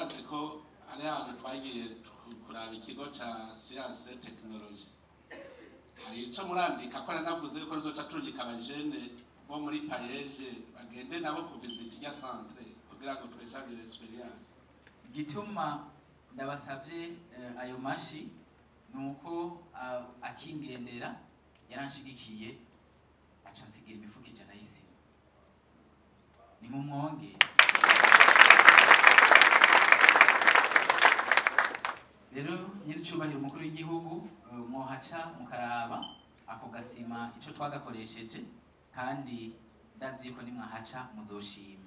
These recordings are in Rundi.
murazi ko ari ahantu twagiye kuraba ikigo ca science technology. Hari ico murandika ko nanavuze ko rizoca turungika abajene bo muri payeje bagende nabo kuvisita irya centre kugira ngo turechange l'experience. Gituma ndabasavye ayo mashi nuko akingendera yaranshigikiye aca nsigira imifuko 100 y'isima. Ni mu mwonge rero nyiricubahiro umukuru w'igihugu mwohaca mukaraba ako gasima ico twagakoresheje kandi ndazi ko nimwahaca muzoshima.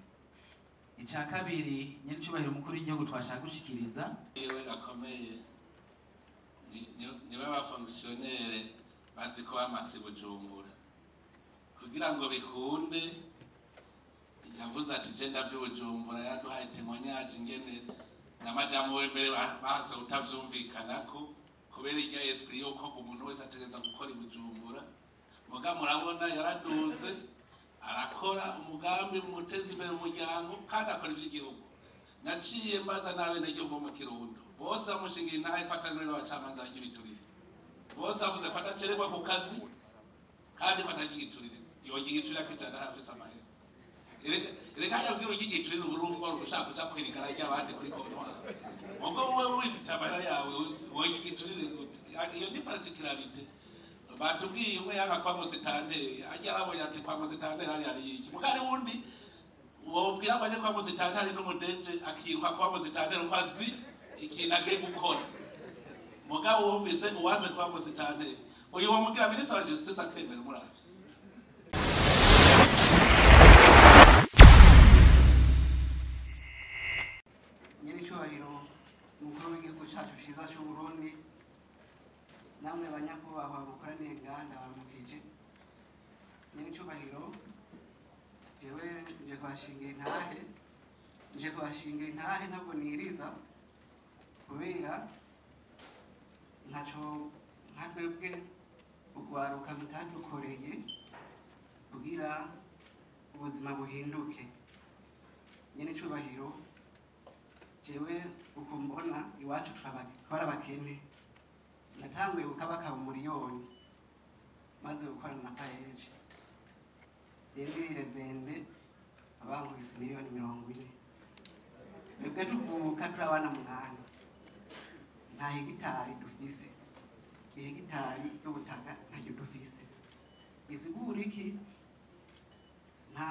Ica kabiri nyiricubahiro umukuru w'igihugu twashaka gushikiriza yewe gakomeye ni baba fonctionnaire bazi ko bamase Bujumbura kugira ngo bikunde. Yavuze ati je ndavye Bujumbura yaduhaye témoignage ingene na madamu wembere baza utavyumvikanako kubera irya esprit yuko umuntu wese ategeza gukora Bujumbura. Muga murabona yaraduze arakora umugambi mutezi imbere umuryango kandi akora ivy'igihugu. Naciye mbaza nawe n'igihugu mu Kirundo bose bamushingiye naye ko atari n'abacamanza b'ibiturire. Bose bavuze ko adacererwa ku kazi kandi ko atagigiturire. Yogigiturira kijana hafi samahera. Erega yabwira ugigiturire uburungu urushaka kuja kwirigara ry'abandi kuri kontwara. Mugo wowe wifite amahera yawe wogigiturire gute? Iyo ni particularité. Batubwiye umwe yanga kwa musitanteri ajya arabonye ati kwa musitanteri ari iki mugari wundi wobwira abaje kwa musitanteri n'umudenje akirwa kwa musitanteri kwazi ikintu agiye gukora. Mugabo wumvise uwaze kwa musitanteri uyu wamugira ministre wa justice akemera muravye. Nyiricubahiro umukuru w'igihugu cacu ciza c'u Burundi, namwe banyakubahwa mukoraniye nganda baramukije. Nyiricubahiro jewe nje kuhashingira intahe ntabwo niriza kubera ntaco nka twebwe ugwaruka mutadukoreye kugira ubuzima buhinduke. Nyiricubahiro jewe uko mbona iwacu twarabakene, natanguye gukabakaba umuriyoni maze gukorana na payeje yendire bende abankubise miliyoni 40. Twebwe tuvuka turi abana 8 nta hegitari dufise, ihegitari y'ubutaka ntacyo dufise. Isigura iki? nta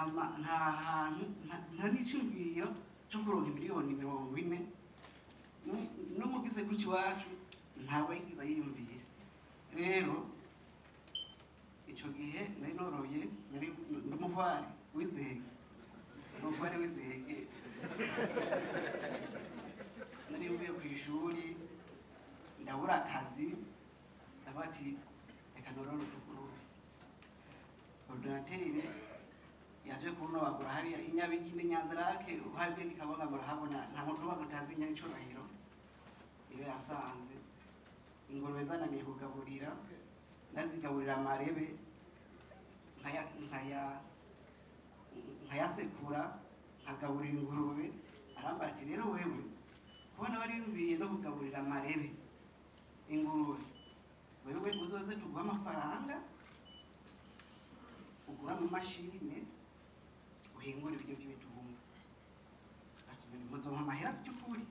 hantu nta n'icumviro cyo kuronka miliyoni 40 n'umugize kuki wacu ntawe yigiza yiyumvira. Rero ico gihe nari noroye nari n'umuhwari wizege nari mvuye ku ishuri ndabura akazi ndabati reka norora utuguruwe. Ordinateur yaje kuno bagura hariya inyabiginde Nyanzarake uharwe nikabanga murahabona nta muntu bagutazi Nyiricubahiro iyo yasanze ingurube zananiye kugaburira ndazigaburira amarebe nkayasekura nkagaburira ingurube. Arambara ati rero wewe kubona bari yumviye no kugaburira amarebe ingurube, wewe uzoze tuguha amafaranga ugura mu mashine uhingura ibiryo by'ibijumba. Ati muzonka amahera by'ukuri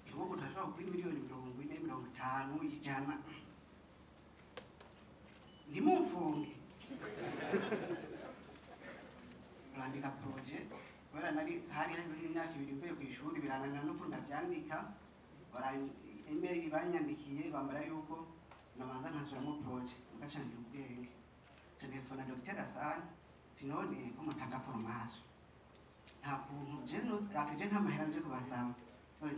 igihugu ntashobora kuri miliyoni 40, 50, 100 ntimumfunge. Urandika projet wera nari hari imyaka 2 mvuye ku ishuri birananira no kundavyandika. Email banyandikiye bambara yuko namanza nkasubiramo projet ngacandika ubwenge. Telefona Dr. Asani tinone ko mutanga formation nta kuntu jenos ateje nta mahera nje kubasaba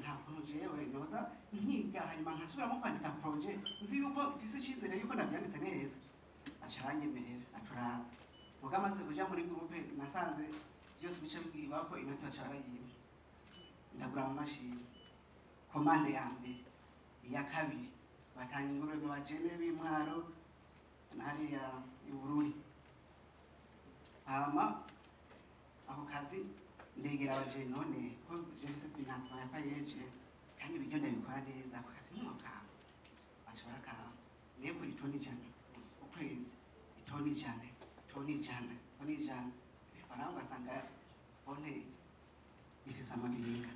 nta kuntu jewe noza nkiga hanyuma nkasubiramo kwandika projet nzi yuko ifise cyizere yuko navyanditse neza. Acaranyemerera aturaza mugamaze kuja muri groupe nasanze byose bice bwiba ko inoti acarayimwe. Ndagura mu mashini komande ya mbere iya kabiri batanga ingurube mu bajene b'Imwaro nari ya Bururi. Ako kazi ndegera abaje none ko je financement ya payeje kandi ibyo ndabikora neza ako kazi n'umwaka ashobora ka niyo kuri toni jana ukwezi toni jana ifaranga ugasanga bonne ifise amabiringa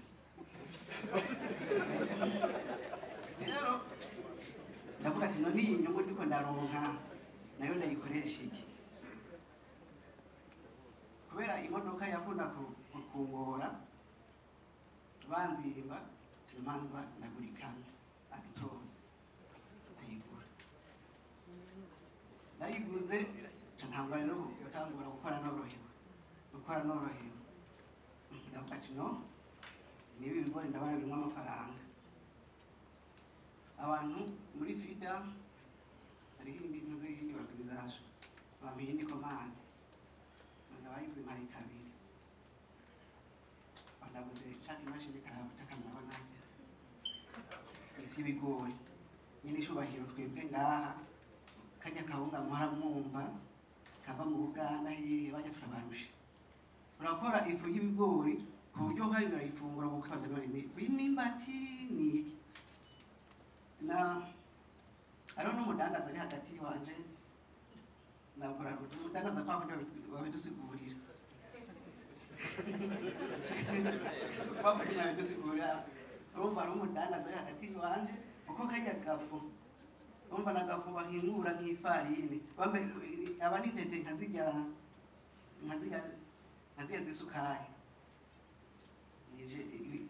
rero ndavuga ati none iyi nyungu ndiko ndaronka nayo ndayikoresha iki kubera imodoka yakunda kungora banzimba tumanza ndagurikana Actros ndayiguze ntangwa rero gutangura gukora norohewe ndavuga ati no nibi bigori ndabona birimo amafaranga abantu muri FIDA ari hindi organization bamindi komande ndabayize mari kabiri bandaguze shaka imashini karabutaka mabona isi bigori nyine ishubahiro twebwe ngaha kanya kawunga muhara mwumva kava mu Buganda hiye bajya turabarusha urakora ifu y'ibigori ku buryo habira ifunguro bukaza none ni imimbati ni iki na aro no mudandaza ari hagati wanje na bora mudandaza kwa kundi wabidusigurira baba ni wabidusigurira urumva ari umudandaza ari hagati wanje uko kajya gafu urumva na gafu bahingura nk'ifarine bambe abandi tete nkazijya zisukari nije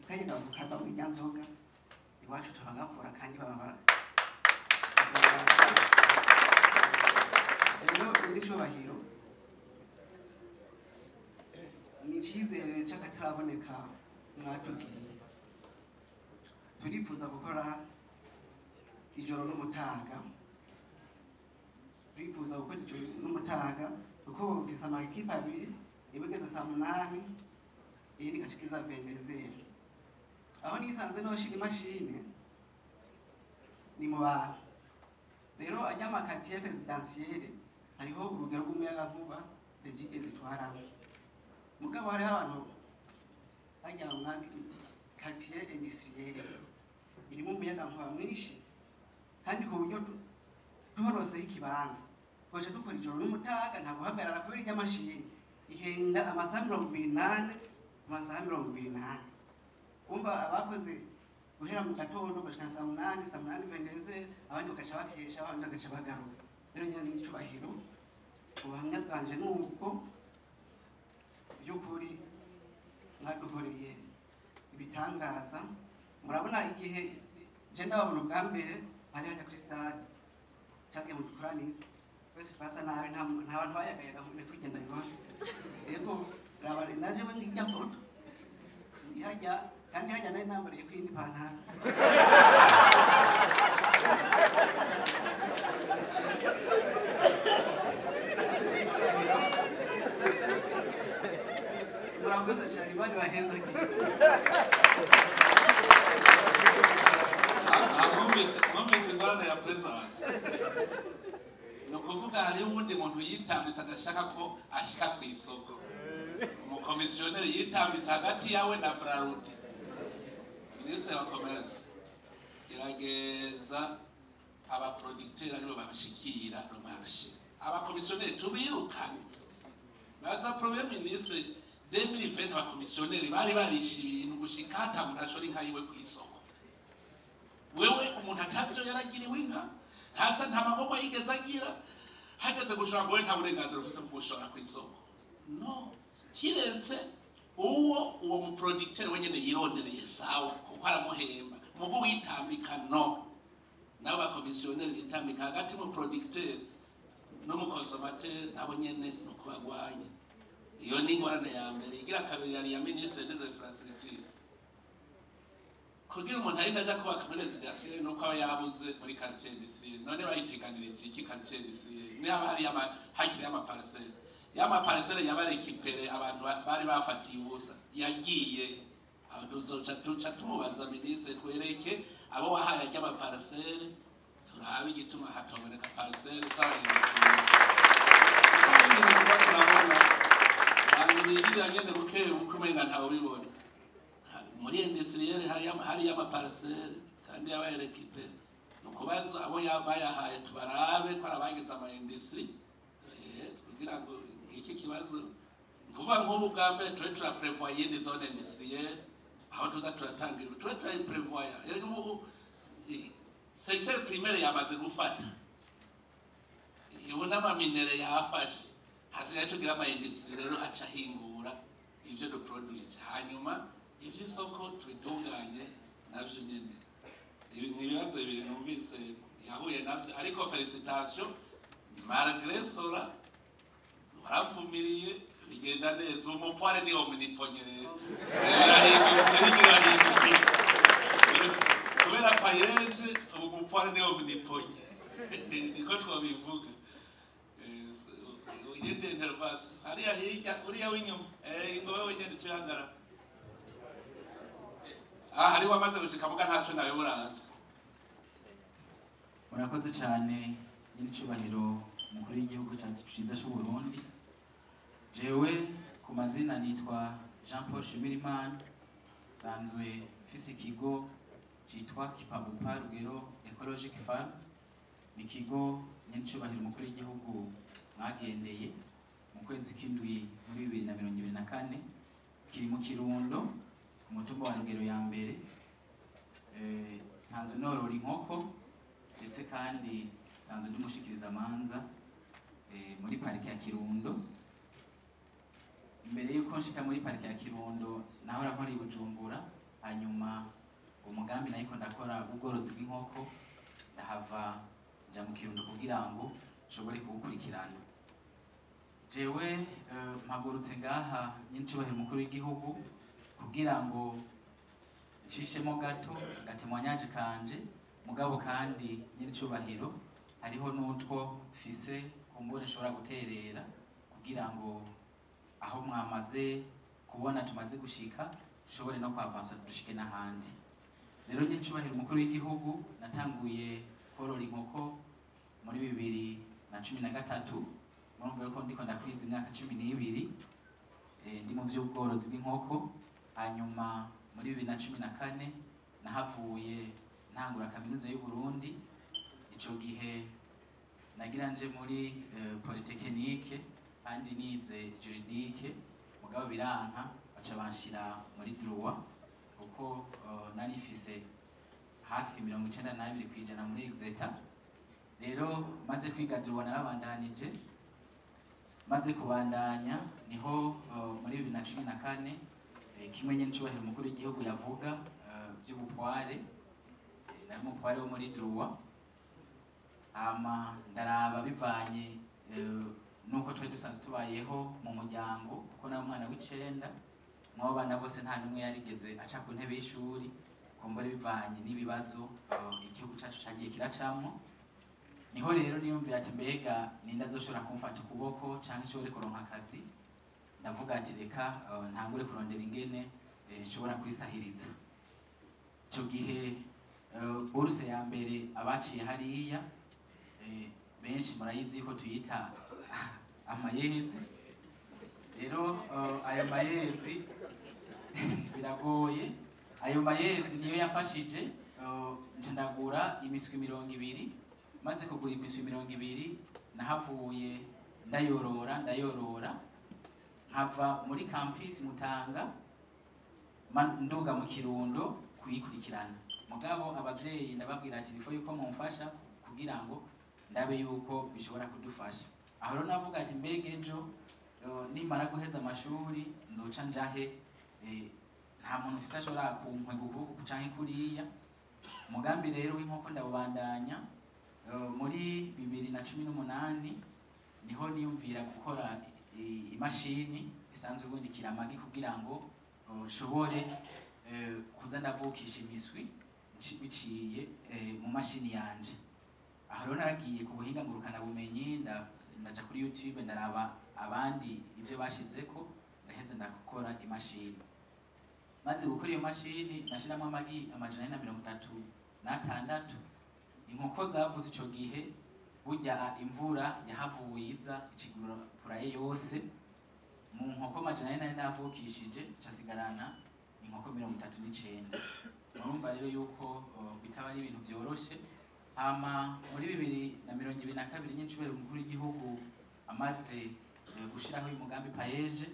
kajya gafu kava mu nyanzoga iwacu turagakora kandi baba rero iri cyubahiro ni icyizere cy'akataraboneka mwatugiriye turifuza gukora ijoro n'umutaga turifuza gukora ijoro n'umutaga kuko bufise amakipe abiri ibigeze saa 8 iyindi gashikiza 22 aho nisanze noshira imashini ni mu bantu rero ajya makatiye residentielle hariho urugero rw'umuyaga nkuba regide zitwaramo mugabo hari abantu ajya mu katiye industrielle irimo umuyaga nkuba mwinshi kandi ku buryo tuborose ikibanza koje dukora ijoro n'umutaga nta guhagarara kubera ijya mashini ihenda amasaha 28 umva abakoze guhera mu gatondo bashika saa 8 vendeze abandi bakaca bakesha abandi bakaca bagaruka rero nyine n'icubahiro ubuhamya bwanje nuko by'ukuri mwaduhoreye ibitangaza murabona igihe je ndabona ubwa mbere hari hajya kuri stade cyagiye mu dukorani twese twasa nabi nta bantu bayagayaga mu tugenda ibona yego rabari naje bamwijya foto ihajya kandi hajya nayo nambariye kwindi pantaro murakoze cyane bari baheza mwumvise ingorane ya presence ni ukuvuga hariho uwundi muntu yitambitse agashaka ko ashika ku isoko umukomisiyoneri yitambitse hagati yawe na Brarudi Minisitiri wa Commerce gerageza abaproducteurs aribo babashikira no marché abakomisiyoneri tubirukane baza Premier Ministre 2020 abakomisiyoneri bari barisha ibintu gushika hata munashori nkayiwe ku isoko wewe umuntu atatse yaragiriwe inka ntaza nta maboko yigeze agira hageze gushora ngo nta burenganzira ufise mu gushora ku isoko no kiretse uwo mu producteur wenyene yirondereye sawa kuko aramuhemba mugo witambika no nabo bakomisiyoneri bitambika hagati mu producteur no mu consommateur nabo nyene no kubagwanya iyo ni ngorane ya mbere igira kabiri yari ya Ministre des Infrastructures kugira umuntu ari naja kubaka muri residentielle nuko aba yabuze muri quartier industrielle none bayiteganirije iki quartier industrielle ni abari hakiri y'amaparcelle yabarekipere abantu bari bafatiye ubusa yagiye aho tuzoca tumubaza Ministre twereke abo wahaye y'amaparcelle turabe igituma hatoboneka parcelle z'abaindustrielle Nibira nyene buke umenga ntawe bibona. Muri industriel hari amaparcelle kandi yabaye equipe. Nukubanza abo yabayahaye tubarabe ko arabagize ama industry. Kugira ngo iki kibazo kuva nk'ubu bwa mbere turi prevoir yindi zone industrielle aho tuza turatangira turi prevoir rero ubu secteur primaire yamaze gufata ibona amaminere yafashe hasigaye tugira ama industrie rero aca hingura ivyo do produce hanyuma ivy'isoko tubitunganye navyo nyene ibi ni ibibazo bibiri numvise yahuye navyo ariko felicitation malgré cela barafumiriye bigenda neza umupware ni omniponyere kubera payeje umupware ni omniponye niko twabivuga yende intervas hariya hirya uriya w'inyuma ingobe wenyine tuyangara hari wamaze gushika muga ntaco nawe buranza. Murakoze cyane nyiricubahiro umukuru w'igihugu ciza cy'u Burundi. Jewe ku mazina nitwa Jean Paul Shimirimana, sanzwe mfise ikigo citwa Kipabupa Rugero Ecologic Farm. Ni ikigo nyiricubahiro umukuru w'igihugu mwagendeye mu kwezi k'indwi muri 2024 kiri mu Kirundo ku mutumba wa Rugero ya mbere. Sanzwe norora inkoko ndetse kandi sanzwe ndumushikiriza amanza muri parike ya Kirundo. Imbere yuko nshika muri parike ya Kirundo nahora nkora i Bujumbura, hanyuma umugambi nayiko ndakora ubworozi bw'inkoko ndahava nja mu Kirundo kugira ngo nshobore kugukurikirana. Jewe mpagurutse ngaha nyiricubahiro umukuru w'igihugu kugira ngo nshishemo gato gatemwanyaje kanje, mugabo kandi nyiricubahiro hariho n'utwo fise kumbure nshobora guterera kugira ngo aho mwamaze kubona tumaze gushika dushobore no kwavansa dushike n'ahandi. Rero nyiricubahiro umukuru w'igihugu natanguye korora inkoko muri 2013, murumva ko ndiko ndakwiza imyaka 12 ndi mu by'ubworozi bw'inkoko. Hanyuma muri 2014 nahavuye ntangura kaminuza y'u Burundi. Ico gihe nagira nje muri polytechnique kandi nize juridique, mugabo biranka baca banshira muri droit kuko nari fise hafi 92% muri exeta. Rero maze kwiga droit narabandanije, maze kubandanya niho muri 2014 kimwe nyiricubahiro umukuru w'igihugu yavuga by'ubutware nari umutware wo muri droit. Ndaraba bivanye nuko twari dusanzwe tubayeho mu muryango kuko nawe umwana w'icenda mwabo bana bose nta numwe yarigeze aca ku ntebe y'ishuri kumbure bivanye n'ibibazo igihugu cacu cagiye kiracamwo. Niho rero niyumvira ati mbega ninda azoshobora kumfata ukuboko canke nshobore kuronka akazi. Ndavuga ati reka ntangure kurondera ingene nshobora kwisahiriza. Ico gihe bourse ya mbere abaciye hariya benshi murayizi ko tuyita amayezi. Rero ayo mayezi biragoye, ayo mayezi niyo yafashije ndagura imiswi 200. Maze kugura imiswi 200 nahavuye ndayorora nkava muri campus Mutanga nduga mu Kirundo kuyikurikirana. Mugabo abavyeyi ndababwira ati bifo yuko mumfasha kugira ngo ndabe yuko bishobora kudufasha. Aho rero navuga ati mbega ejo nimara guheza amashuri nzoca njahe, nta muntu ufise ashobora kunkwega ukuboko canke kuriya. Umugambi rero w'inkoko ndawubandanya. Muri 2018 niho niyumvira gukora imashini isanzwe gundikira amagi kugira ngo shobore kuza ndavukisha imiswi biciye mu mashini yanje. Aho rero naragiye ku buhinga ngurukana bumenyi ndaja kuri YouTube ndaraba abandi ivyo bashizeko ndaheze ndakora imashini. Maze gukora iyo mashini nashiramo amagi 136. Inkoko zavuze ico gihe burya imvura yahavuye iza ikigura puraye yose. mu nkoko majana ane nari navukishije casigarana inkoko 39. Murumva rero yuko bitaba ari ibintu vyoroshe. Hama muri 2022 nyinshubere umukuru w'igihugu amaze gushiraho uyu mugambi paeje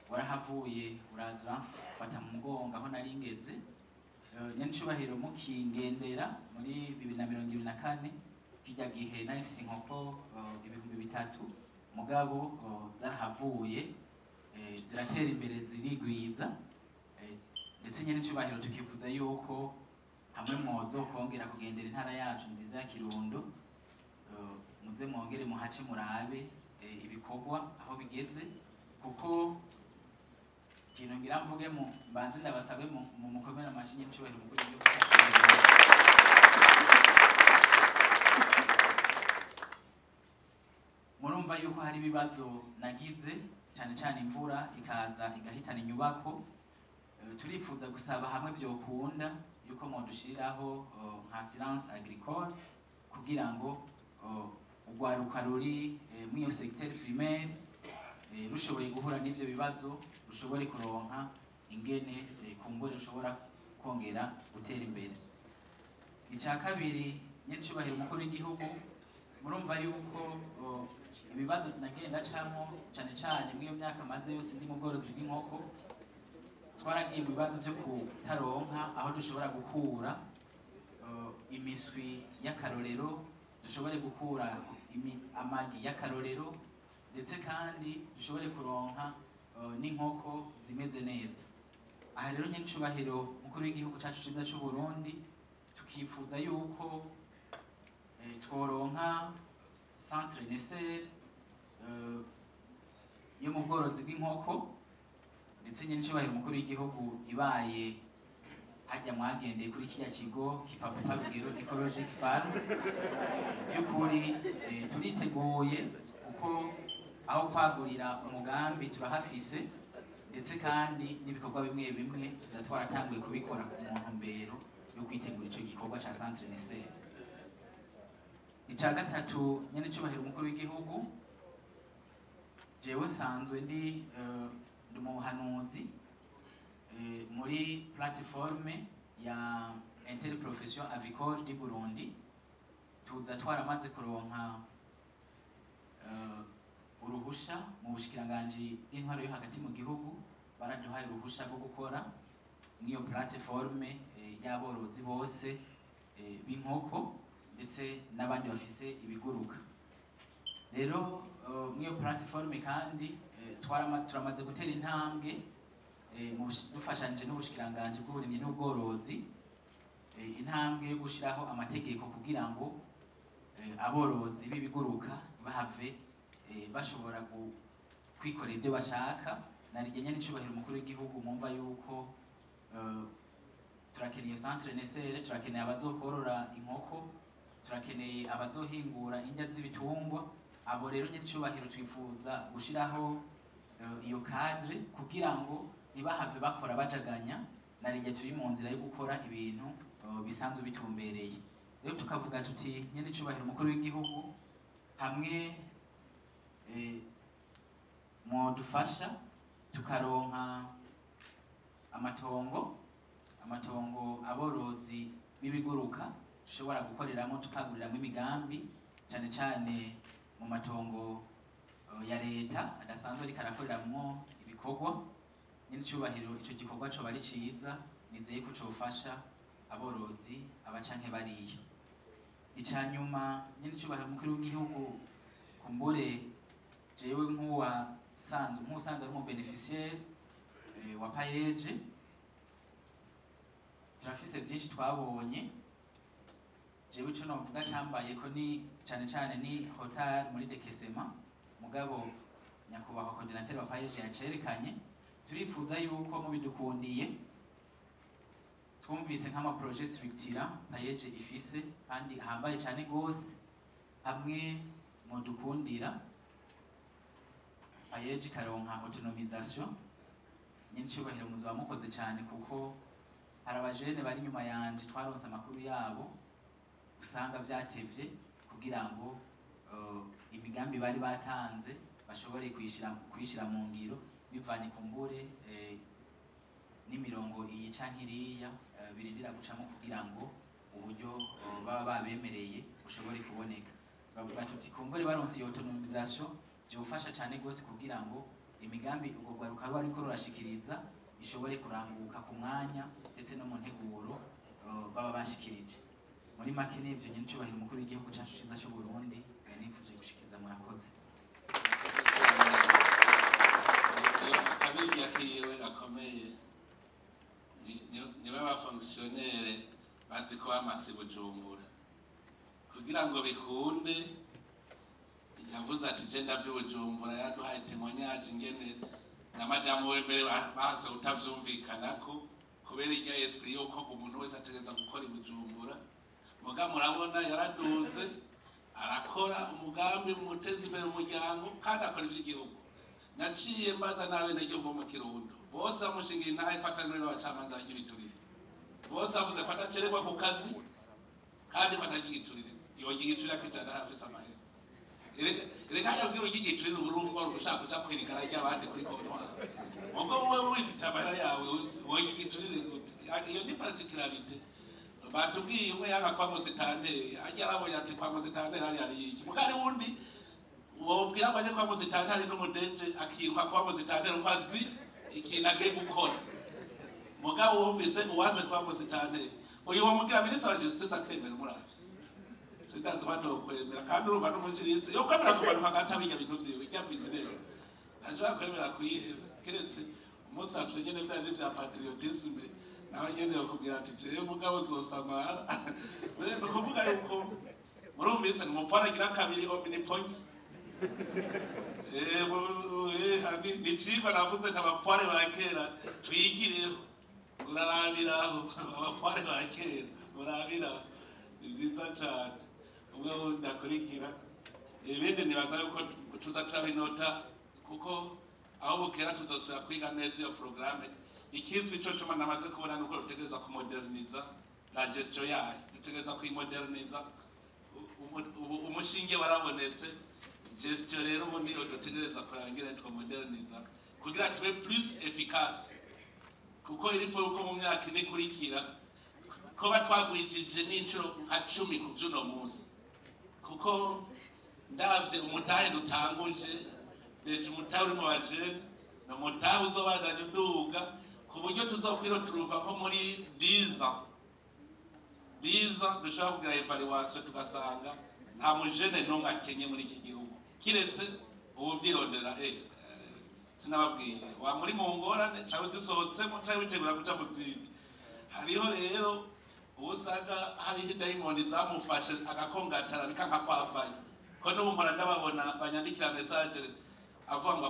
warahavuye uraza uramfata mu mugongo aho nari ngeze. Nyancubahiro mukingendera muri 2024 kijya gihe nari mfise inkoko 3000 mugabo zarahavuye ziratera imbere zirigwiza, ndetse nyene ncubahiro tukifuza yuko hamwe mwozo kongera kugendera intara yacu nziza ya Kirundo, muze mwongere muhace murabe ibikorwa aho bigeze, kuko kintu ngira mvuge mu mbanze ndabasabe mu mukomera amashinye ncubahiro mukuru w'igihugu murumva yuko hari ibibazo nagize cyane cyane imvura ikaza igahitana inyubako. Turifuza gusaba hamwe byokunda yuko modushiraho nka assurance agricole kugira ngo ugwaruka ruri mu secteur primaire rushoboye guhura n'ivyo bibazo rushobore kuronka ingene kumbure rushobora kongera gutera imbere. Icya kabiri nyacubahiro umukuru w'igihugu, murumva yuko ibibazo nagenda camo cyane cyane mu iyo myaka maze yose ndi mu bworozi bw'inkoko, twaragiye mu bibazo byo kutaronka aho dushobora gukura imiswi y'akarorero, dushobore gukura amagi y'akarorero, ndetse kandi dushobore kuronka n'inkoko zimeze neza. Aha rero nyacubahiro umukuru w'igihugu cyacu ciza cy'u Burundi tukifuza yuko tworonka centre Nesser yo mu bworozi bw'inkoko, ndetse nyacubahiro umukuru w'igihugu ibaye hajya mwagendeye kuri kiriya kigo Kipapa Rugero Ecologic Farm, by'ukuri turiteguye kuko aho kwagurira umugambi turahafise, ndetse kandi n'ibikorwa bimwe bimwe tuzatwaratanguye kubikora ku ntumbero yo kwitegura ico gikorwa ca centre Nesser. Icya gatatu nyene cyubahiro umukuru w'igihugu, jewe sanzwe ndi umuhanuzi muri plateforme ya Interprofession Avicole du Burundi. Tuza twaramaze kuronka uruhusha mu bushikiranganje bw'intwaro yo hagati mu gihugu, baraduhaye uruhusha rwo gukora n'iyo plateforme y'aborozi bose b'inkoko ndetse n'abandi bafise ibiguruka. Rero n'iyo plateforme kandi turamaze gutera intambwe dufashanije n'ubushikiranganje bw'uburimyi n'ubworozi, intambwe yo gushiraho amategeko kugira ngo aborozi b'ibiguruka bahave bashobora kwikorera ibyo bashaka. Narijye n'icubahiro umukuru w'igihugu mumva yuko turakeneye iyo centre Nesser, turakeneye abazokorora inkoko, turakeneye abazohingura indya z'ibitungwa. Abo rero nyacubahiro twifuza gushiraho iyo cadre kugira ngo ntibahave bakora bajaganya, narijye turi mu nzira yo gukora ibintu bisanzwe bitumbereye. Rero tukavuga tuti nyacubahiro umukuru w'igihugu, hamwe modufasha tukaronka amatongo aborozi b'ibiguruka dushobora gukoreramo tukaguriramo imigambi, cyane cyane mu matongo ya leta adasanzwe ariko arakoreramo ibikorwa. Nyacubahiro ico gikorwa co bari ciza, nizeye ko cofasha aborozi abacanke bariyo. Icanyuma nyacubahiro umukuru w'igihugu, kumbure jewe nk'usanzwe ari mu beneficiaire wa paeje, turafise byinshi twabonye. Jewe ico novuga cambaye ko ni cyane cyane ni hotel muri Dekesema, mugabo nyakubahwa coordinateur wa paeje yacerekanye. Turifuza yuko mubidukundiye twumvise nk'ama projet structure paeje ifise kandi ahambaye cyane gose, hamwe mudukundira paeje karonka autonomisation. Nyinshubahiro muzo mukoze cyane, kuko hari abajene bari nyuma yanje twaronse amakuru yabo usanga byatevye kugira ngo imigambi bari batanze bashobore kwishira mu ngiro. bivanye ku mbure n'imirongo iyi canke iriya birindira gucamo kugira ngo uburyo baba babemereye bushobore kuboneka. Bavuga tuti kumbure baronse iyo autonomisation byofasha cyane gose kugira ngo imigambi ubwo rwaruka ruba ariko rurashikiriza ishobore kuranguka ku mwanya ndetse no mu nteguro baba bashikirije. Muri make n'ibyo nyine cyubahiro umukuru w'igihugu cyacu cyiza cy'u Burundi nifuje gushikiriza. Murakoze. Kabiri yakiwe gakomeye niba abafonctionnaire bazi ko bamase Bujumbura kugira ngo bikunde. Yavuze ati je ndavye Bujumbura yaduhaye témoignage ingene na madamu wembere baza utavyumvikanako kubera irya esprit yuko umuntu wese ategeza gukora Bujumbura. Muga murabona yaraduze arakora umugambi mutezi imbere umuryango kandi akora iby'igihugu. Naciye mbaza n'abenegihugu mu Kirundo bose bamushingira intahe ko atari niwe bacamanza y'ibiturire, bose bavuze ko adacererwa ku kazi kandi ko atagigiturire. Yogigiturire akijana hafi samahera erega yabwira ugigiturire urumva urushaka kuja kwirigara ry'abandi kuri kontwara. Mugo wowe wifite amahera yawe wogigiturire gute? Iyo ni particularité. Batubwiye umwe yanga kwa Musitanteri ajya arabonye ati kwa Musitanteri hari iki mugari wundi wobwira kwaje kwa Musitanteri n'umudeje akirwa kwa Musitanteri kwazi ikintu agiye gukora. Mugabo wumvise uwaze kwa Musitanteri uyu wamubwira Minisitiri wa Justice akemera umuravye sindazi badokwemera kandi urumva n'umujiriste yo kwemera kubaruka gatabinya bintu vyiwe ijya business ashaka kwemera kuyiheba keretse umusavye nyene vya patriotisme nawe nyene yakubwira ati je mugabo zosamara. Rero kuvuga yuko murumvise n'umupara gira kabiri omniponyi ni chiko navuze n'abapware bakera twigireho urarabiraho abapware bakera urabiraho nziza cyane. Umwe wundi akurikira ibindi nibaza yuko tuza turabinota kuko aho bukera tuzosubira kwiga neza iyo programme. Ikizwi cyo cuma namaze kubona nuko rutegereza kumoderniza la gestion yayo, dutegereza kuyimoderniza. Umushinge warabonetse gestion rero ubundi dutegereza kurangira twomoderniza kugira tube plus efficace, kuko irifo yuko mu myaka ine kurikira ko batwagwijije n'incuro nka 10 ku vyuno munsi, kuko ndavye umutahe dutanguje deje umutahe uri mu bajene no mutahe uzobandanya uduga ku buryo tuzokwiro turuva nko muri 10 dushobora kugira evaluation tugasanga nta mujene n'umwe akenye muri iki gihugu kiretse ubu vyirondera sinababwiye wa muri mu ngorane cawe zisohotsemo cawe witegura kuja mu zindi. Hariho rero usanga hari diamond zamufashe agakongatara bikanka kwavayo ko n'ubu mpora ndababona banyandikira message avuga ngo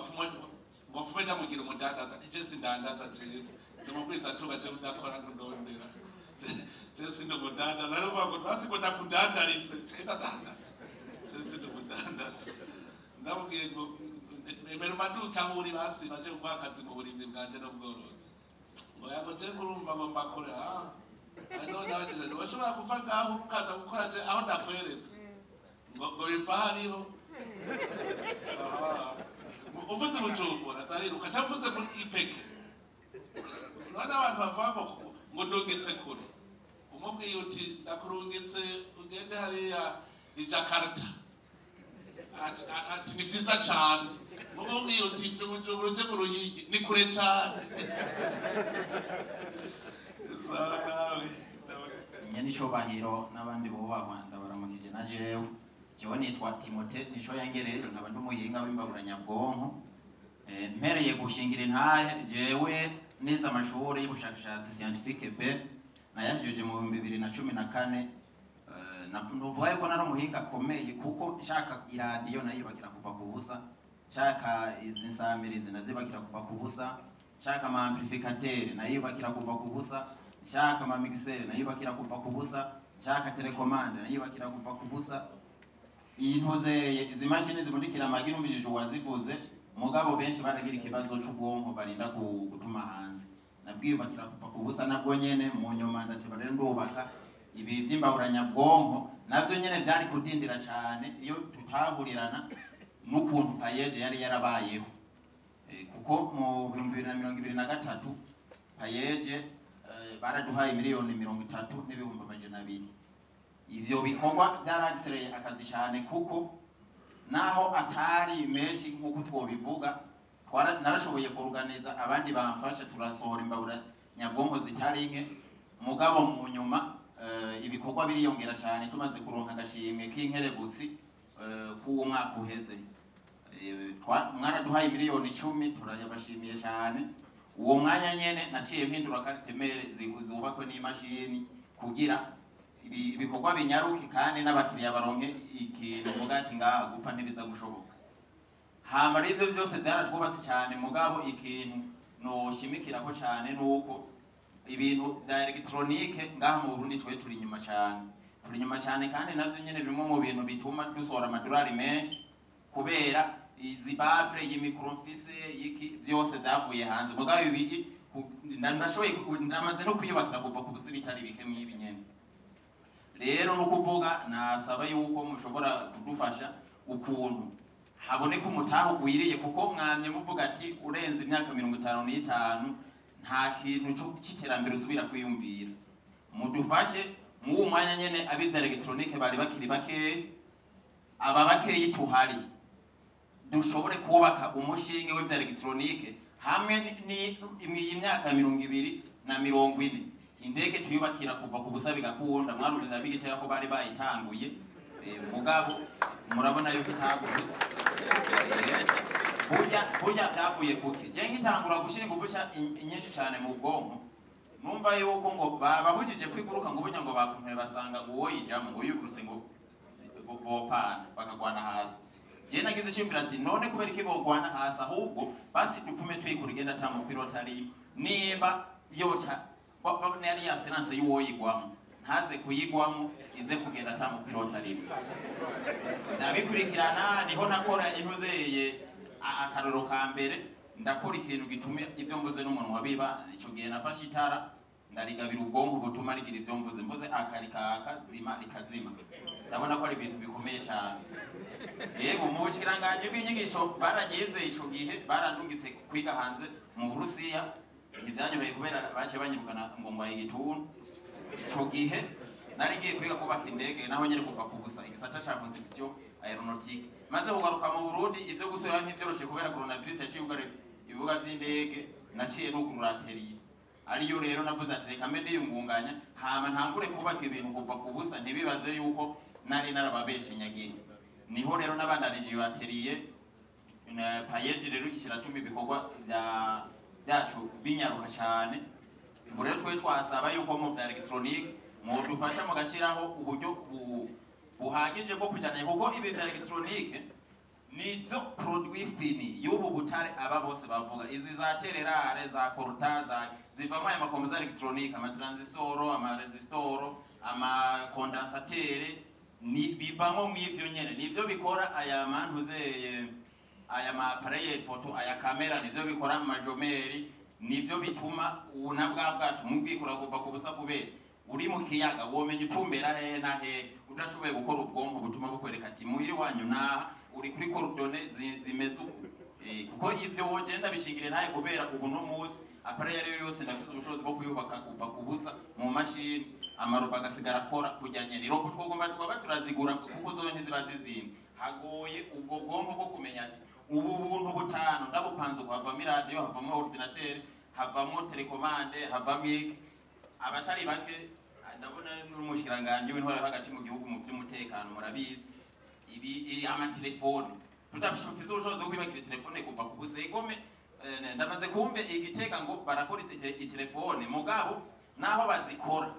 mfume ndamugira umudandaza nije sindandaza jewe ndimubwiza tugaje udakora ndondera je sinumudandaza rero bavuga basi ko ndakudandaritse je ndadandaza je sinumudandaza ndamubwiye ngo emera maduka huri basi baje kwakazi mu burimbi bwanje no bworozi ngo yago je ngurumva ngo mbakore none abajeje bashobora kuva ngaho ukaza gukora je aho ndakweretse ngo biva hariho uvuze Bujumbura atariruka cyavuze muri ipeke. None abantu bavamo ngo ndongetse kure umubwiye uti ndakurungitse ugende hariya i Jakarta ati ni vyiza cyane umubwiye uti Bujumbura uje mu Ruyigi ni kure cyane. Nyani shobahiro n'abandi bubahwa ndabaramukije na jewe nitwa Timote nisho yangereye nkaba ndumuhinga w'imbaburanya bwonko mpereye gushingira intahe jewe neza amashuri y'ubushakashatsi scientifique B nayajeje mu 2014 navuga yuko nari umuhinga akomeye kuko nshaka iradiyo nayibagira kuva ku busa, nshaka izi nsamirizi nazibagira kuva ku busa, nshaka ama amplificateur nayibagira kuva ku busa, nshaka ama mixer nayibagira kuva ku busa, nshaka telecommande nayibagira kuva ku busa. Intozeye izi mashini zibundikira amagiri umbijije wazivuze mugabo benshi baragira ikibazo cy'ubwonko barinda gutuma hanze nabwiyubakira kuva ku busa nabwo nyene mu nyuma ndateba rero ndubaka ibi vy'imbaburanya bwonko navyo nyene byari kudindira cyane iyo tutahurirana n'ukuntu payeje yari yarabayeho kuko mu 2023 payeje baraduhaye miliyoni 30,200,000. Ivyo bikorwa byaragisereye akazi cyane kuko naho atari menshi nkuko twobivuga narashoboye kuruganiza abandi bamfasha turasohora imbabura nyabwonko zitari nke mugabo mu nyuma ibikorwa biriyongera cyane tumaze kuronka agashimwe k'inkerebutsi k'uwo mwaka uheze. Mwaraduhaye miliyoni 10 turayabashimiye cyane. Uwo mwanya nyene naciye mpindura karitemere zubakwe n'imashini kugira ibikorwa binyaruke kandi n'abakiriya baronke ikintu mvuga ati ngaha gupfa ntibiza gushoboka. Hama rivyo byose byaratwubatse cyane mugabo ikintu noshimikirako cyane nuko ibintu vya electronique ngaha mu Burundi twe turi inyuma cyane kandi navyo nyene birimo mu bintu bituma dusohora amadolari menshi kubera izi bafre y'imicrofise yiki byose byavuye hanze mugabo ibi ndashoboye ndamaze no kwiyubakira kuva ku busibitari bike mwibi nyene. Rero no kuvuga nasaba yuko mushobora kudufasha ukuntu haboneka umutaho gwiriye kuko mwamye muvuga ati urenze imyaka 55 nta kintu cy'iterambere usubira kwiyumvira. Mudufashe mu mwanya nyene abiza electronique bari bakiri bake aba bakeyi tuhari dushobore kubaka umushinge w'ivya electronique hamwe ni imyaka 2040 indege tuyubakira kuva ku busabi gakunda mwarumeza bigitera ko bari bayitanguye mugabo murabona yuko itagurutse burya byavuye kuki je ngitangura gushira ingubusha inyinshi cyane mu bwonko numva yuko ngo babujije kwiguruka ngo burya ngo bakumwe basanga ngo wowe ijambo ngo yugurutse ngo bopana bakagwana hasi. Je nagize shimbira ati none kubera iki bogwana hasi ahubwo basi dupume twikura ata mupira utari niba yocha babone ari yasinanse yuwo yigwamo ntaze kuyigwamo ize kugenda ata mupira utari ndabikurikirana niho nakora impuzeye akaroro ka mbere ndakora ikintu gitume ivyo mvuze n'umuntu wabiba ico gihe nafashe itara ndarigabira ubwonko butuma rigira ivyo mvuze akarikaka zima rikazima. Ndabona ko ari ibintu bikomeye cyane. Yego mu bushikiranganje bw'inyigisho baragize ico gihe barandungitse kwiga hanze mu Burusiya ivyanyobeye kubera baje banyirukana ngo ngwaye igituntu. Ico gihe nari ngiye kwiga kubaka indege naho nyene kuva kugusa igisata ca conception aeronautique maze kugaruka mu Burundi ivyo gusubira ntivyoroshe kubera coronavirus yaciye ugare ibibuga vy'indege naciye n'ugurura atelier ariyo rero navuze ati reka mbe ndiyungunganya hama ntangure kubaka ibintu kuva kubusa ntibibaze yuko nari narababeshe nyagiye. Niho rero nabandarije iyo atelier payeje rero ishiratuma ibikorwa byacu binyaruka cyane. Ngo rero twe twasaba yuko mu bya electronique mudufasha mugashiraho uburyo buhagije bwo kujana kuko ibi bya electronique nizo produit fini y'ubu butare aba bose bavuga izi za tererare za cortaza zivamo aya makomeza electronique ama transistor ama resistor ama condensateur ni bivamo mw'ivyo nyene nivyo bikora aya mantuze aya ma appareil photo aya kamera nivyo bikora amajomeri nivyo bituma unabwa bwacu mubwikura kuva ku busa kubera uri mu kiyaga womenye utumbera he na he udashoboye gukora ubwonko butuma bukwereka ati muhiri wanyu na uri kuri coordone zimeze kuko ivyo wogenda bishingire naye kubera ubu no musi appareil ariyo yose ndafise ubushobozi bwo kuyubaka kuva ku busa mu mashini amaroba gasigara akora kujyanye rero twogomba twaba turazigura kuko zo ntiziba zizindi hagoye ubwo bwonko bwo kumenya ati ubu buntu butano ndabupanze kwavamo radio havamo ordinateur havamo telecommande havamo iki abatari bake ndabona n'umushikiranganje w'intwara hagati mu gihugu mu by'umutekano murabizi ibi ama telefone tudafise ubushobozi bwo kwibagira telefone kuva ku buzegome ndamaze kumbe igitega ngo barakora telefone mugabo naho bazikora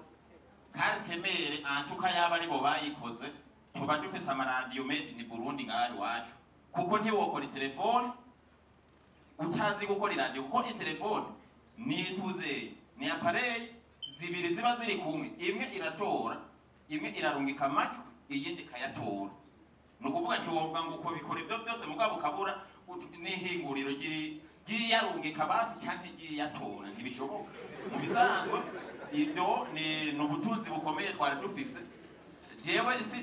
kandi temere antuka yaba ari bo bayikoze tuba dufise ama radio made in Burundi ngari wacu kuko ntiwokora telefone utazi gukora radio kuko telefone ni ntuze ni appareil zibiri ziba ziri kumwe imwe iratora imwe irarungika amajwi iyindi kayatora nukuvuga nti wovuga ngo uko bikora ivyo byose mugabo kabura n'ihinguriro giri yarungika basi cyane giri yatora ntibishoboka mu bisanzwe ivyo ni ubutunzi bukomeye twari dufise jewe si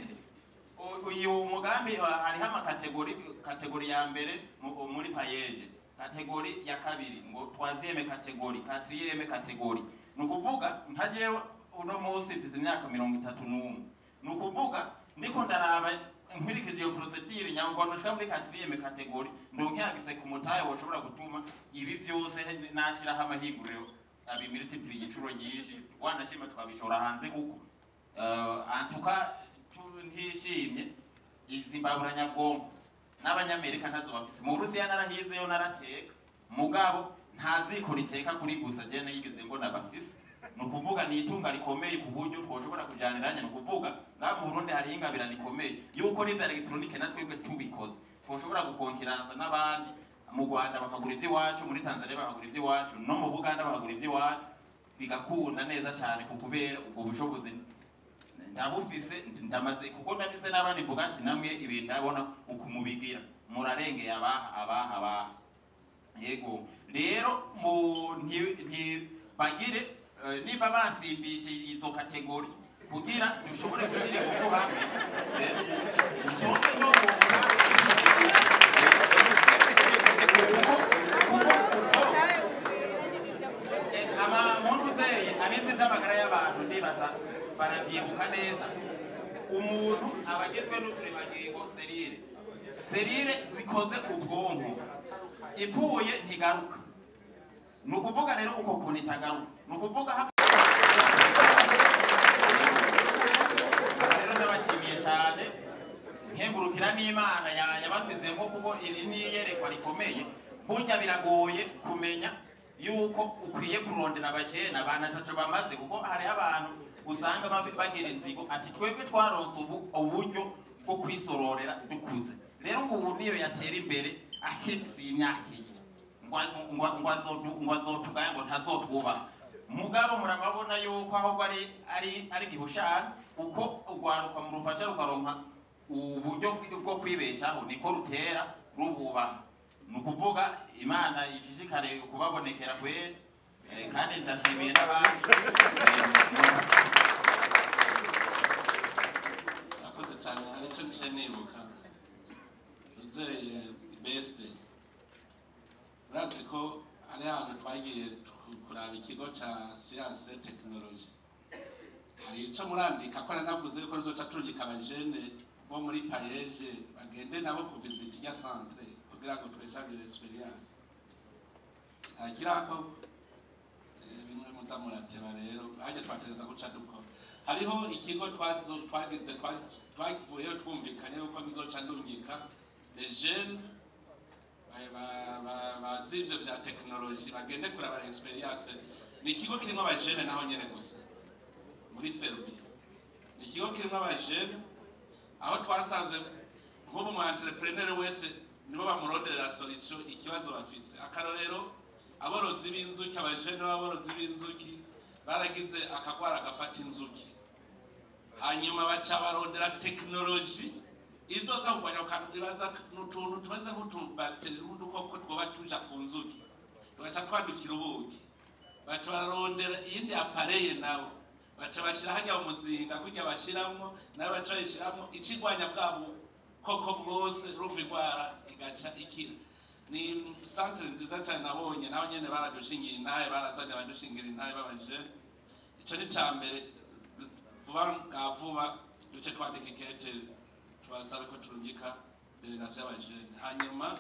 uyu mugambi hariho amakategori ya mbere muri payeje kategori ya kabiri ngo troisième catégorie, quatrième catégorie. Nukuvuga ntajewe uno munsi mfise imyaka 31. Nukuvuga ndiko ndaraba nkwirikije iyo procedure nyangwa nshika muri quatrième catégorie ndonkyagise ku mutaye woshobora gutuma ibi byose nashira hama higuriro abi multiplie inshuro nyinshi wanashima twabishora hanze kuko antuka ntishimye izi mbaburanyabwonko n'abanyamerika ntazo bafise mu Burusiya narahizeyo narateka mugabo ntazikora iteka kuri gusa je nayigeze mbona bafise nukuvuga ni itunga rikomeye ku buryo twoshobora kujaniranya nukuvuga ngabo mu Burundi hari ingabira rikomeye yuko n'ibya electronique natwebwe tubikoze twoshobora gukonkiranza n'abandi mu Rwanda bakagura iby'iwacu muri Tanzania bakagura iby'iwacu no mu Buganda bakagura iby'iwacu bigakunda neza cyane kubera ubwo bushobozi ndabufise ndamaze kuko ndafise n'abandi mvuga ati namwe ibi ndabona ukumubigira murarengeye abaha yego rero mu bagire niba basimbishe izo kategori kugira dushobore gushira ingufu hamwe nshobore no muntu zeye abizi by'amagara y'abantu ndibaza barabyibuka neza umuntu abagezwe n'uturemangingo serire zikoze ubwonko ipfuye ntigaruka nukuvuga rero uko kuntu itagaruka nukuvuga rero ndabashimiye cyane nkengurukira n'Imana yabasizemo kuko iri ni yerekwa rikomeye burya biragoye kumenya yuko ukwiye kurondera abajene abantu ataco bamaze kuko hari abantu usanga bagira inzigo ati twebwe twaronse uburyo bwo kwisororera dukuze rero ngo ubu niyo yatera imbere akifise imyaka ngo azotugaya ngo ntazotwubaha mugabo murababona yuko aho ari gihushana uko urwaruka mu rufasha rukaronka uburyo bwo kwibeshaho niko rutera rububaha nukuvuga Imana ishishikare kubabonekera kwe kandi ndashimiye n'abandi akoze cyane hari cyo nje nibuka uzeye best ratsi ko ari ahantu twagiye kuraba ikigo ca science technology hari ico murandika ko nanavuze ko rizoca turugika abajene bo muri payeje bagende nabo kuvisit ya centre kugira ngo tweshange experience akirako bimwe muzamurateba rero haje twatereza guca dukora hariho ikigo twagize twavuyeyo twumvikanye uko bizoca ndungika les jeunes bazivyo vya technology bagende kuraba experience ni ikigo kirimo abajene naho nyene gusa muri Serbia ni ikigo kirimo abajene aho twasanze nk'ubu mu entrepreneur wese nibo bamurondera solution ikibazo bafise akarorero aborozi b'inzuki abajene b'aborozi b'inzuki baragize akagwara gafata inzuki hanyuma baca barondera technology izoza kugwanya ibaza n'utuntu tumeze nk'utubakteri n'udukoko twoba tuja ku nzuki tugaca twadukira ubuki baca barondera iyindi appareil nabo baca bashira hajya umuzinga kujya bashiramwo nayo baca bayishiramwo ikigwanya bwabo koko bwose rumva igwara igaca ikira ni centre nziza cyane nabonye naho nyene baradushingira intaye barazanye abadushingira intaye babaje ico ni cambere vuba duce twandika ikete twasabe ko turungika delegation y'abajene hanyuma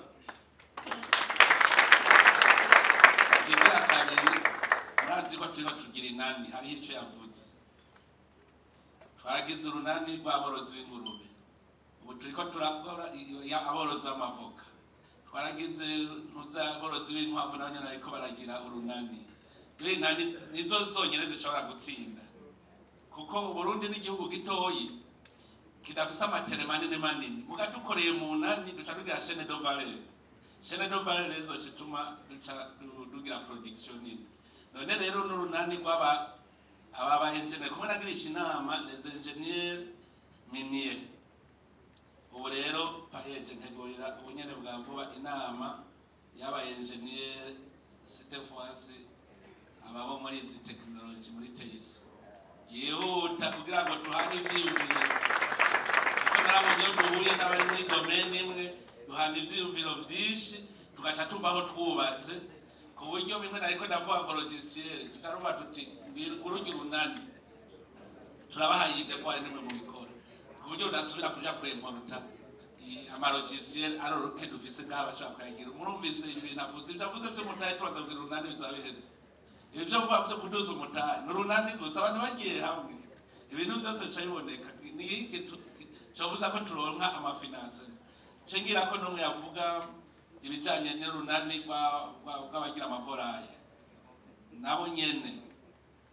kigira kabiri murazi ko turiko tugira inani hari ico yavuze twagize urunani rw'aborozi b'ingurube ubu turiko turakora aborozi b'amavoka twaragize ntuzaborozi b'inkwavu nabo nyene ariko baragira urunani inani nizo zonyene zishobora gutsinda kuko Burundi n'igihugu gitoyi kidafise amatere manini muga dukoreye mu nani duca tugira chaîne de valeur rezo cituma dugira production nini none rero n'urunani rw'aba engineer kumwe nagirisha inama les ingénieurs miniers ubu rero payeje ntegurira ubunyene bwa vuba inama y'aba engineer cette fois ababo muri izi technology muri TIS yihuta kugira ngo tuhane ivyiyumviro kuko narabonye duhuye n'abari muri domaine imwe duhana ivyiyumviro vyinshi tugaca tuvaho twubatse ku buryo bimwe nariko ndavuga ngo logiciel tutaruva tuti urugira unani turabahaye devoir nimwe mu bikora ku buryo udasubira kuja kwemporuta amalogiciel aroroke dufise ngaha bashaka kuyagira murumvise ibi bintu avuze ibyo avuze byo mutahe tubaza kugira urunani bizaba biheze ibi byo vuga byo kuduza umutahe n'urunani gusa abantu bagiye hamwe ibintu byose cabiboneka ni iki cobuza ko turonka amafinanse cengira ko n'umwe yavuga ibijanye n'urunani rw'abagira amavoraye nabo nyene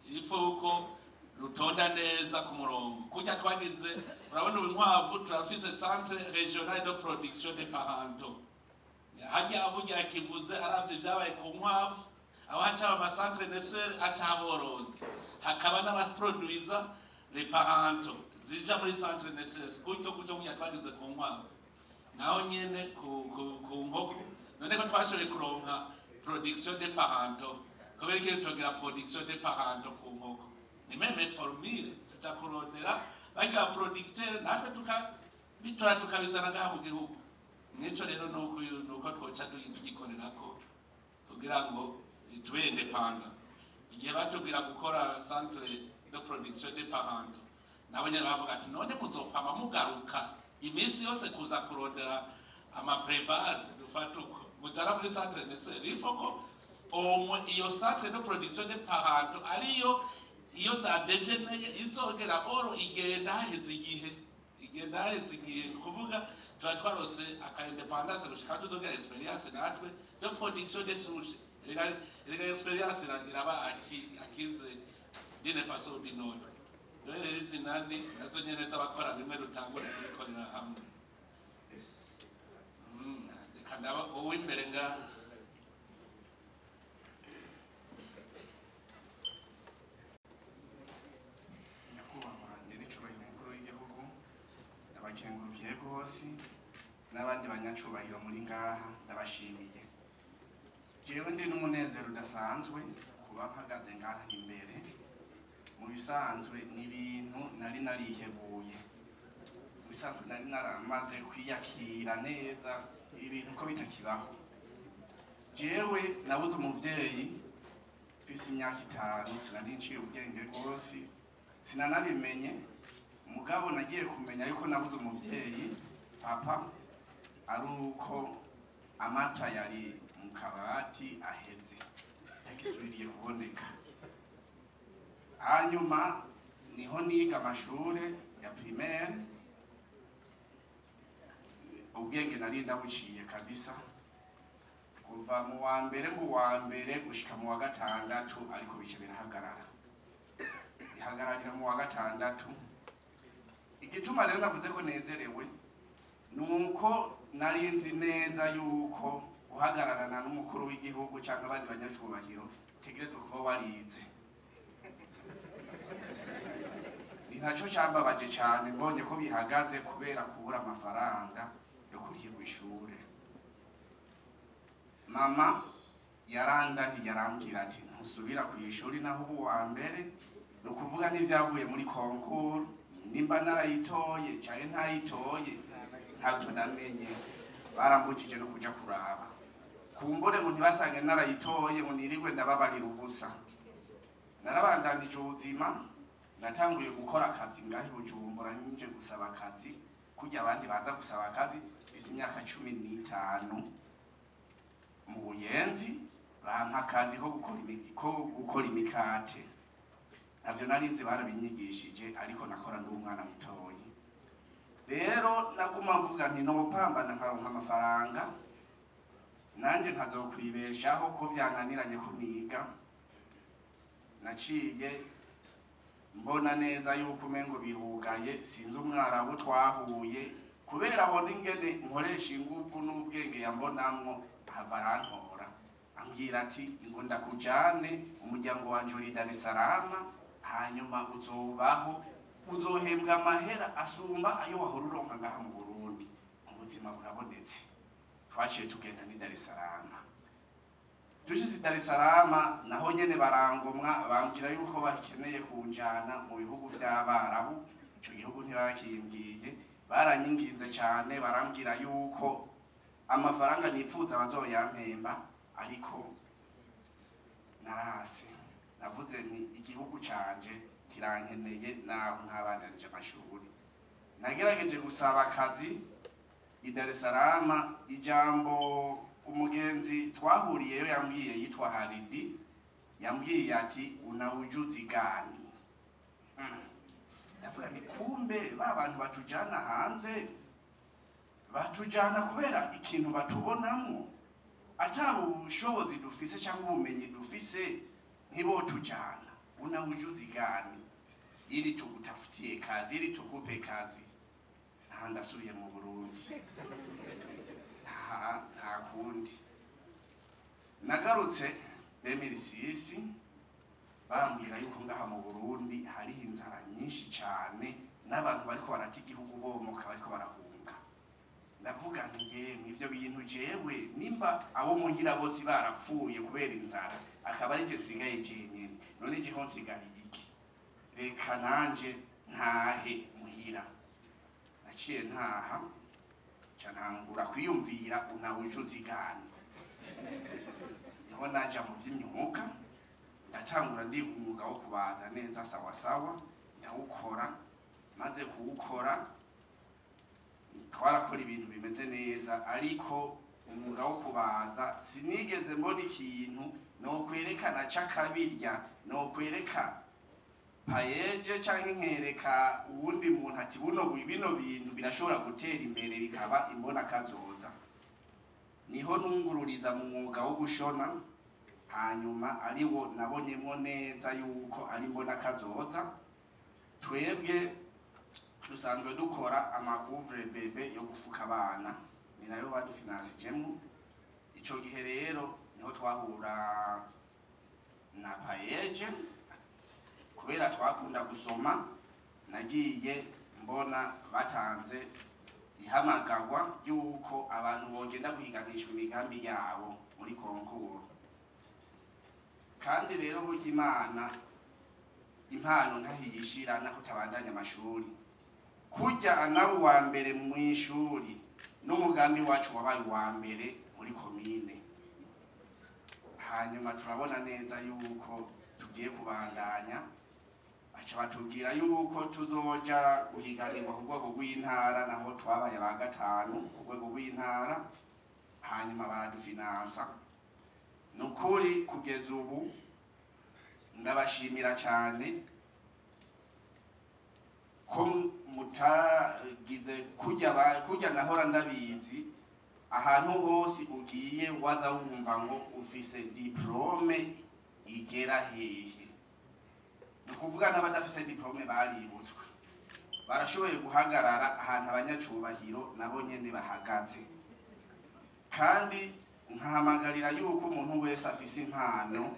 ifo uko rutonda neza ku murongo kujya twagize urabona inkwavu turafise centre régional de production des parentaux hajya burya kivuze aravye vyabaye ku nkwavu aho haca amacentre naisseur aca aborozi hakaba n'abaproduiza les parentaux zija muri centre naisseur kujya kujya twagize ku nkwavu naho nyene ku nkoko none ko twashoboye kuronka production des parentaux kubera ko tugira production des parentaux ku nkoko ni meme formule tutakurondera bajya producteur natwe bitora tukabizana ngaha mu gihugu nico rero nuko twoca tugikorerako kugira ngo tube independant igihe batubwira gukora centre de production des parentaux nabo nyene bavuga ati none muzokwama mugaruka iminsi yose kuza kurondera amaprebase dufatuko mujara muri centre naisseur ifoko iyo centre de production des parentaux ariyo iyo zadegeneye izogera oro igenda haheze igihe kuvuga tuba twarose aka independance gushika tuzogera experience natwe de production des souches erega experience iraba akize d'une façon ou d'une autre rero izinani nazo nyene z'abakora bimwe rutangura kubikorera hamwe reka ndaba wowe imbere nga abakengurukiye rwose n'abandi banyacubahiro muri ngaha ndabashimiye jewe ndi n'umunezero udasanzwe kuba mpagaze ngaha imbere mu bisanzwe ni ibintu nari narihebuye mu bisanzwe nari naramaze kwiyakira neza ibintu ko bitakibaho jewe nabuze umuvyeyi mfise imyaka 5 sinari nciye ubwenge rwose sinanabimenye mugabo nagiye kumenya yuko nabuze umuvyeyi papa ari uko amata yari mu kabati aheze tagisubiriye kuboneka hanyuma niho niga amashure ya primaire ubwenge nari ndabuciye kabisa kuva mu wa mbere gushika mu wa gatandatu ariko bice bihagararira mu wa gatandatu. Igituma rero navuze ko nezerewe nuko nari nzi neza yuko uhagararana n'umukuru w'igihugu cyangwa abandi banyacubahiro tegerezwa kuba warize. Ni ntaco cyambabaje cyane mbonye ko bihagaze kubera kubura amafaranga yo kurihirwa ishure. Mama yarandahiye yarambwira ati ntusubira ku ishuri naho ubu wa mbere no kuvuga n'ivyavuye muri concours nimba narayitoye cyane ntayitoye ntavyo namenye barambukije no kuja kuraba kumbure ngo ntibasange narayitoye ngo nirigwe ndababarira ubusa. Narabandanije ubuzima natanguye gukora akazi ngahi Bujumbura nje gusaba akazi kujya abandi baza gusaba akazi bise imyaka 15 mu Buyenzi bampa akazi ko gukora imikate. Navyo narinzi barabinyigishije ariko nakora ndi umwana mutoyi. Rero naguma mvuga nti no pambana nkaronka amafaranga nanje nkazokwibeshaho ko vyananiranye kuniga. Naciye mbona neza yuko umengo birugaye sinzi umwarabu twahuye kubera abona ingene nkoresha ingufu n'ubwenge yambonamwo havarantora ambwira ati ngo ndakujane umuryango wanje uri Dar es Salaam hanyuma uzobaho uzohembwa amahera asumba ayo wahora uronka ngaha mu Burundi ubuzima burabonetse. Twaciye tugenda ni Dar es Salaam. Tushitse Dar es Salaam naho nyene barangomwa bambwira yuko bakeneye kunjana mu bihugu by'Abarabu. Ico gihugu ntibakimbwiye baranyinginze cyane barambwira yuko amafaranga nipfuza bazoyampemba, ariko narase navuze nti igihugu canje kirankeneye naho ntabandanije amashuri. Nagerageje gusaba akazi i Dar es Salaam. Ijambo umugenzi twahuriyeyo yambwiye yitwa Haridi, yambwiye ati una ujuzi gani? Ndavuga nti kumbe ba bantu batujana hanze batujana kubera ikintu batubonamo, atari ubushobozi dufise cyangwa ubumenyi dufise ntibotujana. Una ujuzi gani ili tukutafutie kazi, ili tukupe kazi? Ndasubiye mu Burundi, nta kundi. Nagarutse 2006 bambwira yuko ngaha mu Burundi hari inzara nyinshi cyane n'abantu bariko barata igihugu bomoka, bariko barahunga. Ndavuga nti yemwe ivyo bintu jewe nimba abo muhira bose barapfuye kubera inzara, akaba ari je nsigaye jenyene, none je ko nsigariye iki? Reka nanje ntahe muhira. Naciye ntaha canangura kwiyumvira una ujuzi gani. Niho naja mu vy'imyuga, ndatangura ndi umwuga wo kubaza neza sawa sawa, ndawukora. Maze kuwukora twarakora ibintu bimeze neza, ariko umwuga wo kubaza sinigeze mbona ikintu no kwerekana c'akabirya, no kwereka payeje canke nkereka uwundi muntu ati bino bintu birashobora gutera imbere bikaba imbona kazoza. Niho nungururiza mu mwuga wo gushona, hanyuma ariwo nabonyemo neza yuko ari imbona kazoza. Twebwe dusanzwe dukora amacouvre bebe yo gufuka abana, ni nayo badufinansijemo. Ico gihe rero niho twahura na payeje. Kubera twakunda gusoma, nagiye mbona batanze ihamagagwa yuko abantu bogenda guhiganishwa imigambi yabo muri konkuru. Kandi rero burya Imana impano ntahiyishira naho tabandanya amashuri. Kujya anabo wa mbere mu ishuri n'umugambi wacu wabaye wa mbere muri komine. Hanyuma turabona neza yuko tugiye kubandanya, aca batubwira yuko tuzoja guhiganirwa ku rwego rw'intara, naho twabaye ba gatanu ku rwego rw'intara. Hanyuma baradufinansa. Nukuri kugeza ubu ndabashimira cyane ko mutagize kujya nahora ndabizi. Ahantu hose ugiye waza wumva ngo ufise diplome igera hehe. Nukuvuga n'abadafise diplome baributswe, barashoboye guhagarara ahantu abanyacubahiro nabo nyene bahagaze. Kandi nkahamagarira yuko umuntu wese afise impano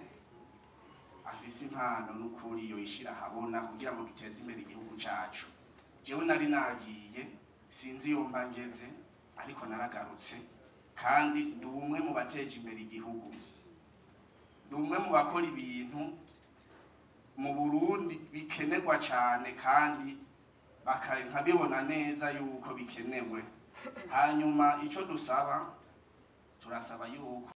n'ukuri yo ishira habona kugira ngo duteze imbere igihugu cacu. Jewe nari nagiye sinzi yomba ngeze, ariko naragarutse, kandi ndi umwe mu bateje imbere igihugu, ndi umwe mu bakora ibintu mu Burundi bikenerwa cyane, kandi nkabibona neza yuko bikenewe. Hanyuma ico dusaba, turasaba yuko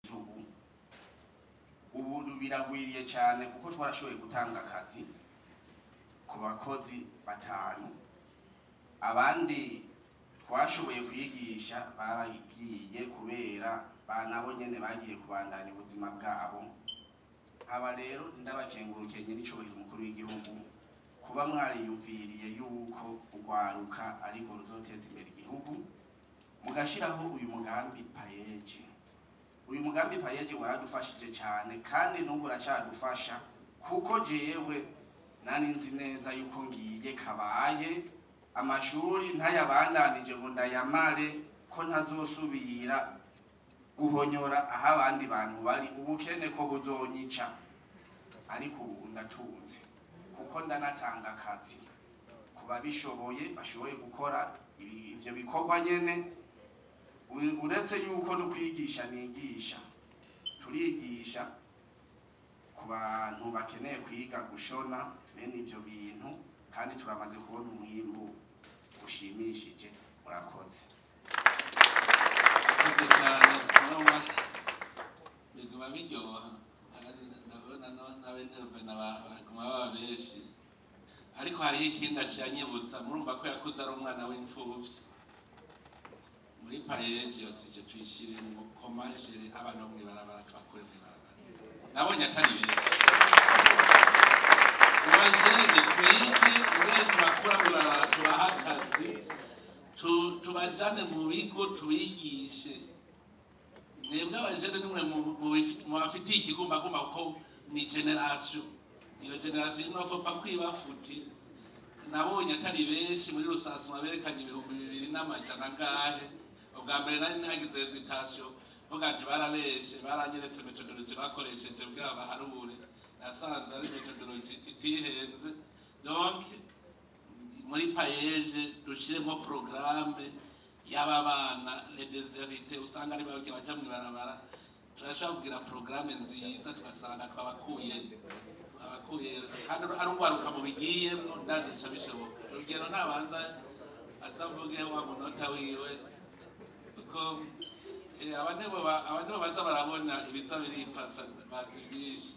ubu biragwiriye cyane, kuko twarashoboye gutanga akazi ku bakozi 5. Abandi twashoboye kwigisha baragiye kubera banabo nyene bagiye kubandanya ubuzima bwabo. Aba rero ndabakengurukiye n'icubahiro umukuru w'igihugu kuba mwariyumviriye yuko ugwaruka ariko ruzoteza imbere igihugu, mugashiraho uyu mugambi payeje. Uyu mugambi payeje waradufashije cyane, kandi n'ubu uracadufasha, kuko jewe nani nzi neza yuko ngiye kabaye amashuri ntayabandanije ngo ndayamare, ko ntazosubira guhonyora aho abandi bantu bari, ubukene ko buzonyica. Ariko ubu ndatunze, kuko ndanatanga akazi kuba bishoboye, bashoboye gukora ivyo bikorwa nyene. Uretse yuko no kwigisha nigisha, turigisha ku bantu bakeneye kwiga gushona bene ivyo bintu, kandi turamaze kubona umwimbu ushimishije. Murakoze. murakoze cyane murumva biguma biryoha ndabona n'abenterve baguma baba benshi ariko hariho ikindi acanyibutsa murumva ko yakuze ari umwana w'imfuvyi muri payeje yose icyo tuyishiremo komajere abana bo mw'ibarabara tubakure mw'ibarabara nabonye atari benshi komajere twige ingene tubakura mw'ibarabara tubaha akazi tubajane mu bigo tubigishe mwebwe abajene nimwe mu bafitiye ikigumbagumba kuko ni generation iyo generation inofopa kwiba futi nabonye atari benshi muri rusasuma berekanye 2,200 ngahe ubwa mbere nari nagize hesitation vuga nti barabeshe baranyeretse methodology bakoresheje bwa baharure nasanze ari methodology itihenze donc muri payeje dushiremo programme y'aba bana les déshérités usanga ari babike baja mw'ibarabara turashobora kugira programme nziza tugasanga twabakuye kandi arungwaruka mu bigiyemo ndazi nca bishoboka urugero nabanza azavuge wa munota wiwe kuko abane bo baza barabona ibiza biripasa bazi byinshi